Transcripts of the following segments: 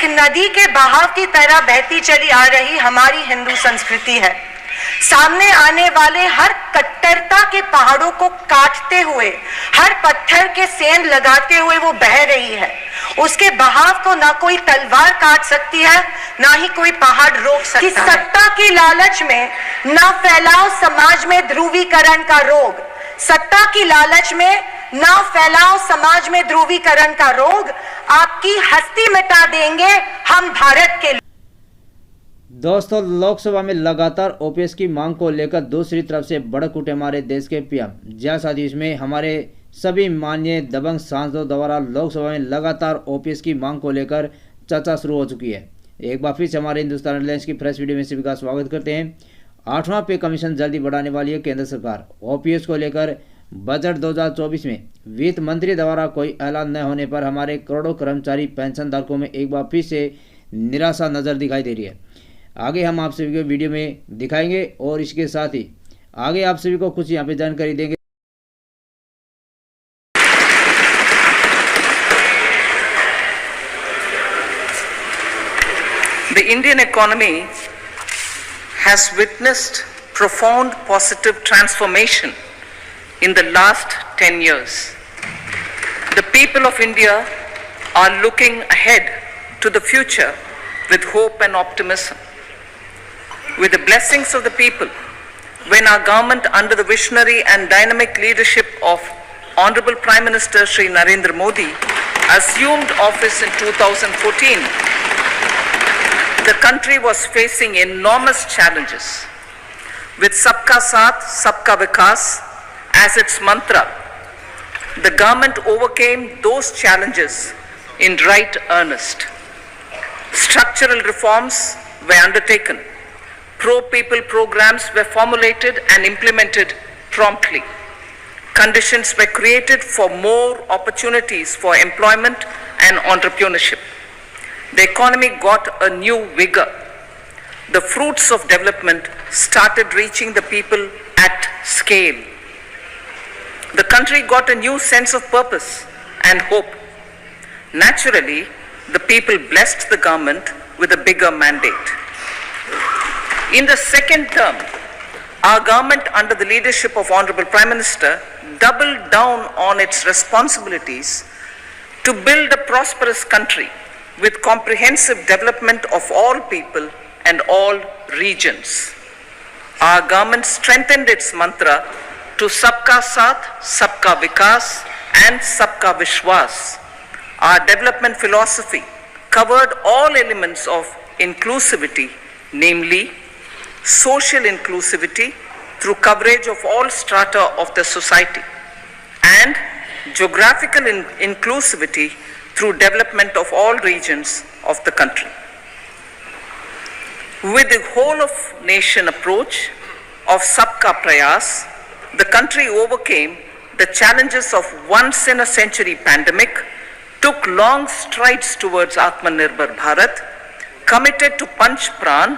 एक नदी के बहाव की तरह बहती चली आ रही हमारी हिंदू संस्कृति है। सामने आने वाले हर कट्टरता के पहाड़ों को काटते हुए, हर पत्थर के सेंध लगाते हुए वो बह रही है। उसके बहाव को ना कोई तलवार काट सकती है, ना ही कोई पहाड़ रोक सकता है। सत्ता की लालच में ना फैलाओ समाज में ध्रुवीकरण का रोग, सत्ता की लालच में ना फैलाओ समाज में ध्रुवीकरण का रोग, आपकी हस्ती मिटा देंगे हम भारत के। दोस्तों, लोकसभा में लगातार ओपीएस की मांग को लेकर दूसरी तरफ से भड़क उठे हमारे देश के पीएम। जैसा इसमें हमारे सभी माननीय दबंग सांसदों द्वारा लोकसभा में लगातार ओपीएस की मांग को लेकर चर्चा शुरू हो चुकी है। एक बार फिर से हमारे हिंदुस्तान एयरलाइंस की फ्रेश वीडियो में सभी का स्वागत करते हैं। 8वां पे कमीशन जल्दी बढ़ाने वाली है केंद्र सरकार। ओपीएस को लेकर बजट 2024 में वित्त मंत्री द्वारा कोई ऐलान न होने पर हमारे करोड़ों कर्मचारी पेंशनधारकों में एक बार फिर से निराशा नजर दिखाई दे रही है। आगे हम आप सभी को वीडियो में दिखाएंगे और इसके साथ ही आगे आप सभी को कुछ यहाँ पे जानकारी देंगे। The Indian economy has witnessed profound positive transformation in the last 10 years. The people of India are looking ahead to the future with hope and optimism. With the blessings of the people, when our government under the visionary and dynamic leadership of Honorable Prime Minister Shri Narendra Modi assumed office in 2014, the country was facing enormous challenges. With Sabka Saath, Sabka Vikas as its mantra, the government overcame those challenges in right earnest. Structural reforms were undertaken. Pro-people programs were formulated and implemented promptly. Conditions were created for more opportunities for employment and entrepreneurship. The economy got a new vigor. The fruits of development started reaching the people at scale. The country got a new sense of purpose and hope. Naturally, the people blessed the government with a bigger mandate. In the second term, our government under the leadership of Honorable Prime Minister doubled down on its responsibilities to build a prosperous country with comprehensive development of all people and all regions. Our government strengthened its mantra to Sabka Saath, Sabka Vikas and Sabka Vishwas. Our development philosophy covered all elements of inclusivity, namely social inclusivity through coverage of all strata of the society and geographical inclusivity through development of all regions of the country. With the whole of nation approach of Sabka Prayas, the country overcame the challenges of once in a century pandemic, took long strides towards Atmanirbhar Bharat, committed to Panch Pran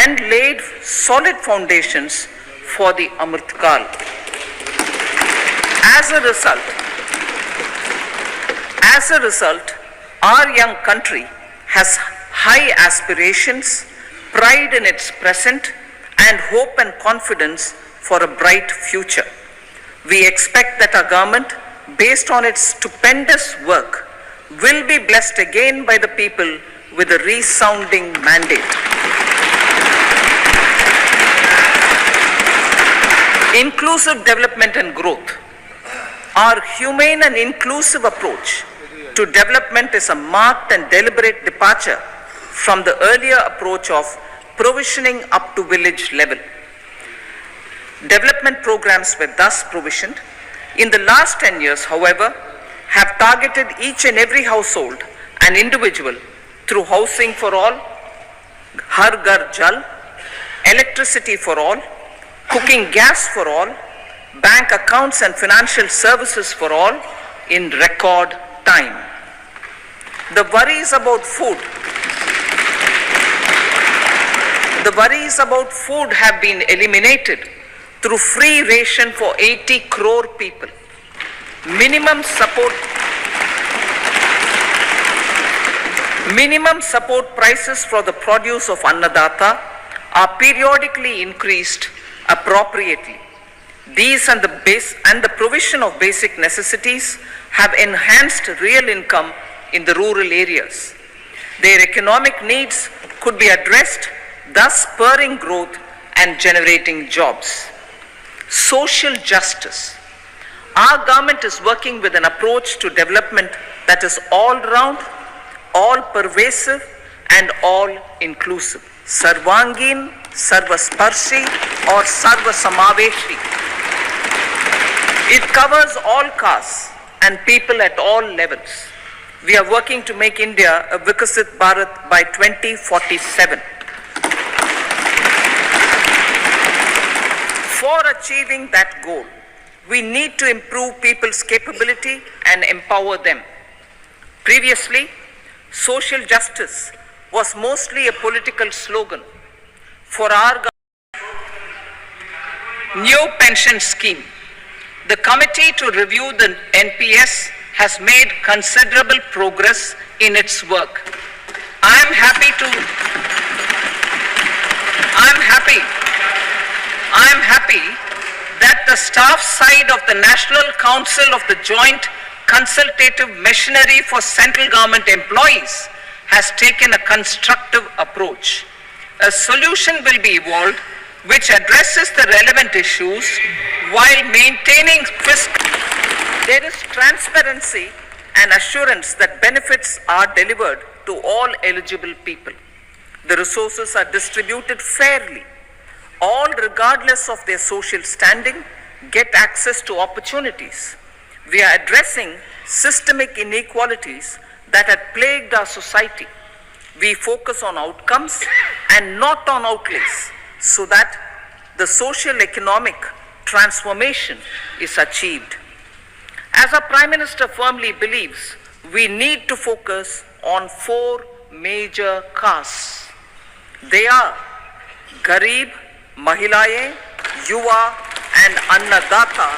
and laid solid foundations for the Amrit Kal. As a result, our young country has high aspirations, pride in its present, and hope and confidence for a bright future. We expect that our government, based on its stupendous work, will be blessed again by the people with a resounding mandate. Inclusive development and growth. Our humane and inclusive approach to development is a marked and deliberate departure from the earlier approach of provisioning up to village level. Development programs were thus provisioned. In the last 10 years, however, have targeted each and every household and individual through housing for all, Har Ghar Jal, electricity for all, cooking gas for all, bank accounts and financial services for all in record time. The worries about food have been eliminated through free ration for 80 crore people. Minimum support Minimum support prices for the produce of Annadata are periodically increased appropriately. These and the provision of basic necessities have enhanced real income in the rural areas. Their economic needs could be addressed, thus spurring growth and generating jobs. Social justice. Our government is working with an approach to development that is all-round, all-pervasive and all-inclusive. Sarvangin, Sarvasparshi or Sarvasamaveshi. It covers all castes and people at all levels. We are working to make India a Vikasit Bharat by 2047. For achieving that goal, we need to improve people's capability and empower them. Previously, social justice was mostly a political slogan. For our new pension scheme, the committee to review the NPS has made considerable progress in its work. I am happy that the staff side of the National Council of the Joint Consultative Machinery for Central Government Employees has taken a constructive approach. A solution will be evolved which addresses the relevant issues while maintaining fiscal. There is transparency and assurance that benefits are delivered to all eligible people. The resources are distributed fairly. All, regardless of their social standing, get access to opportunities. We are addressing systemic inequalities that had plagued our society. We focus on outcomes and not on outlays so that the socio-economic transformation is achieved. As our Prime Minister firmly believes, we need to focus on 4 major castes. They are Garib, Mahilaye, Yuva and Annadata.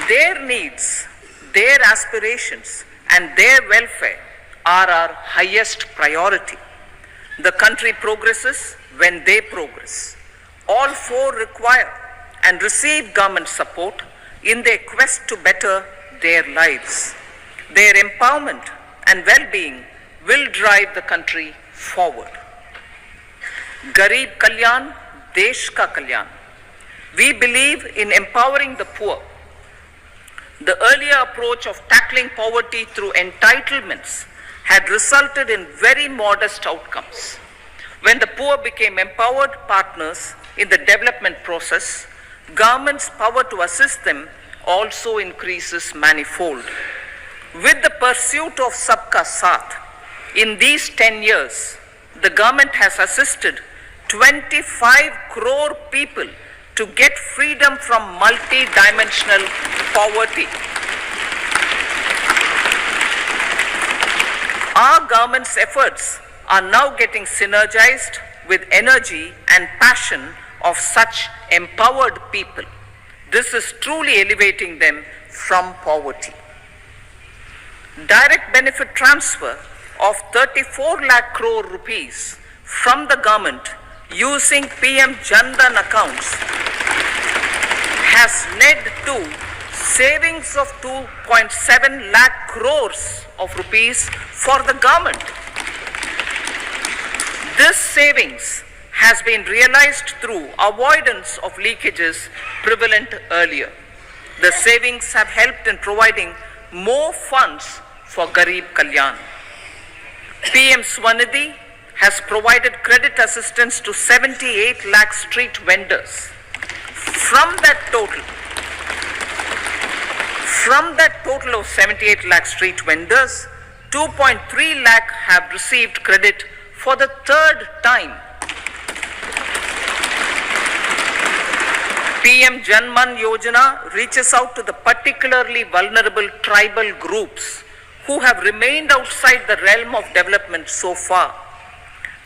Their needs, their aspirations and their welfare are our highest priority. The country progresses when they progress. All 4 require and receive government support in their quest to better their lives. Their empowerment and well-being will drive the country forward. Garib Kalyan, Desh Ka Kalyan. We believe in empowering the poor. The earlier approach of tackling poverty through entitlements had resulted in very modest outcomes. When the poor became empowered partners in the development process, government's power to assist them also increases manifold. With the pursuit of Sabka Saath, in these 10 years, the government has assisted 25 crore people to get freedom from multi-dimensional poverty. Our government's efforts are now getting synergized with energy and passion of such empowered people. This is truly elevating them from poverty. Direct benefit transfer of 34 lakh crore rupees from the government using PM Jan Dhan accounts has led to savings of 2.7 lakh crores of rupees for the government. This savings has been realized through avoidance of leakages prevalent earlier. The savings have helped in providing more funds for Garib Kalyan. PM Swanidhi has provided credit assistance to 78 lakh street vendors. From that total of 78 lakh street vendors, 2.3 lakh have received credit for the 3rd time. PM Janman Yojana reaches out to the particularly vulnerable tribal groups who have remained outside the realm of development so far.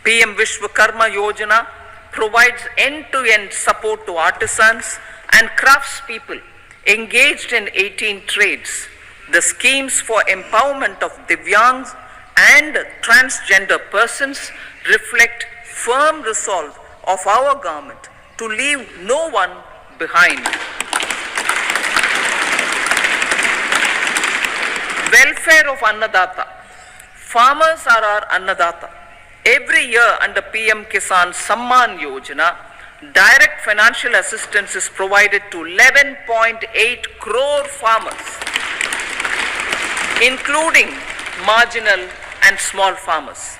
PM Vishwakarma Yojana provides end-to-end support to artisans and craftspeople engaged in 18 trades. The schemes for empowerment of Divyangs and transgender persons reflect firm resolve of our government to leave no one behind. Welfare of Annadata. Farmers are our Annadata. Every year under PM Kisan Samman Yojana, direct financial assistance is provided to 11.8 crore farmers, including marginal and small farmers.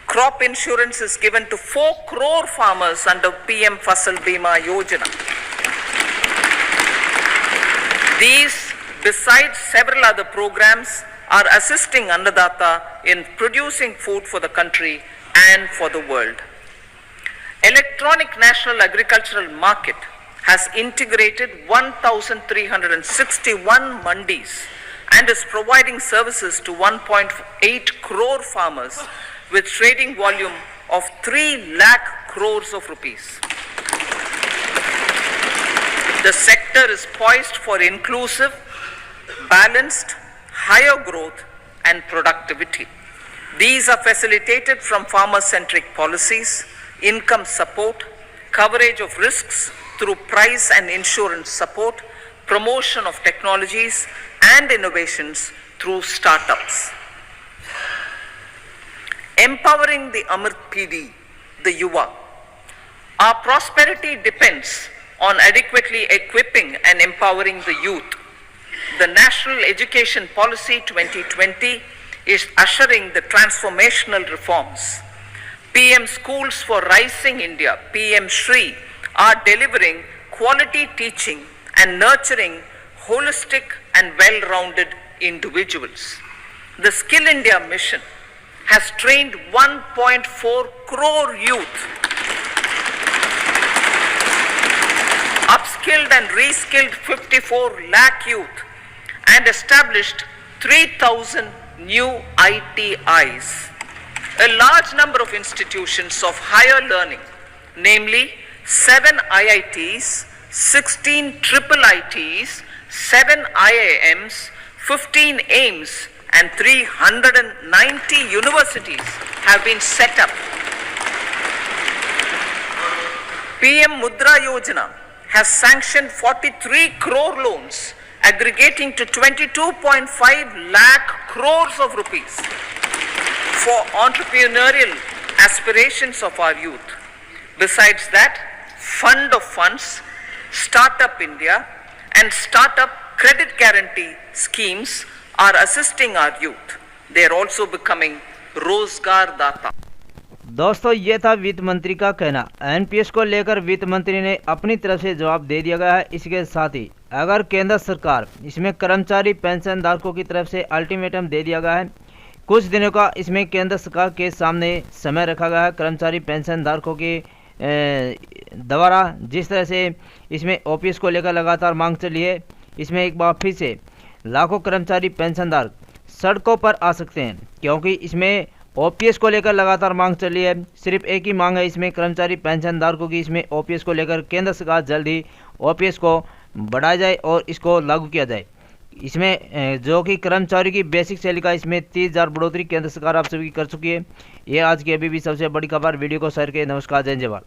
Crop insurance is given to 4 crore farmers under PM Fasal Bima Yojana. These, besides several other programs, are assisting Annadata in producing food for the country and for the world. Electronic National Agricultural Market has integrated 1,361 mandis and is providing services to 1.8 crore farmers with trading volume of 3 lakh crores of rupees. The sector is poised for inclusive, balanced, higher growth and productivity. These are facilitated from farmer-centric policies, income support, coverage of risks through price and insurance support, promotion of technologies and innovations through startups. Empowering the Amrit PD, the Yuva. Our prosperity depends on adequately equipping and empowering the youth. The National Education Policy 2020 is ushering the transformational reforms. PM Schools for Rising India, PM Shri, are delivering quality teaching and nurturing holistic and well-rounded individuals. The Skill India mission has trained 1.4 crore youth, upskilled and reskilled 54 lakh youth, and established 3,000 new ITIs. A large number of institutions of higher learning, namely 7 IITs, 16 triple ITs, 7 IIMs, 15 AIMS, and 390 universities have been set up. PM Mudra Yojana has sanctioned 43 crore loans aggregating to 22.5 lakh crores of rupees for entrepreneurial aspirations of our youth. Besides that, Fund of Funds, Startup India and Startup Credit Guarantee schemes are assisting our youth. They are also becoming Rozgar Data. दोस्तों ये था वित्त मंत्री का कहना। NPS को लेकर वित्त मंत्री ने अपनी तरफ से जवाब दे दिया गया है। इसके साथ ही अगर केंद्र सरकार इसमें कर्मचारी पेंशन धारकों की तरफ से अल्टीमेटम दे दिया गया है, कुछ दिनों का इसमें केंद्र सरकार के सामने समय रखा गया है। कर्मचारी पेंशन धारकों के द्वारा जिस तरह से इसमें ओपीएस को लेकर लगातार मांग चली है, इसमें एक बार फिर से लाखों कर्मचारी पेंशनधारक सड़कों पर आ सकते हैं, क्योंकि इसमें ओपीएस को लेकर लगातार मांग चली है। सिर्फ एक ही मांग है इसमें कर्मचारी पेंशनधारकों की, इसमें ओपीएस को लेकर केंद्र सरकार जल्द ही ओपीएस को बढ़ाया जाए और इसको लागू किया जाए। इसमें जो कि कर्मचारी की बेसिक सैलरी का इसमें 30,000 बढ़ोतरी केंद्र सरकार आप सभी की कर चुकी है। ये आज की अभी भी सबसे बड़ी खबर। वीडियो को शेयर करें। नमस्कार, जय जवाहर।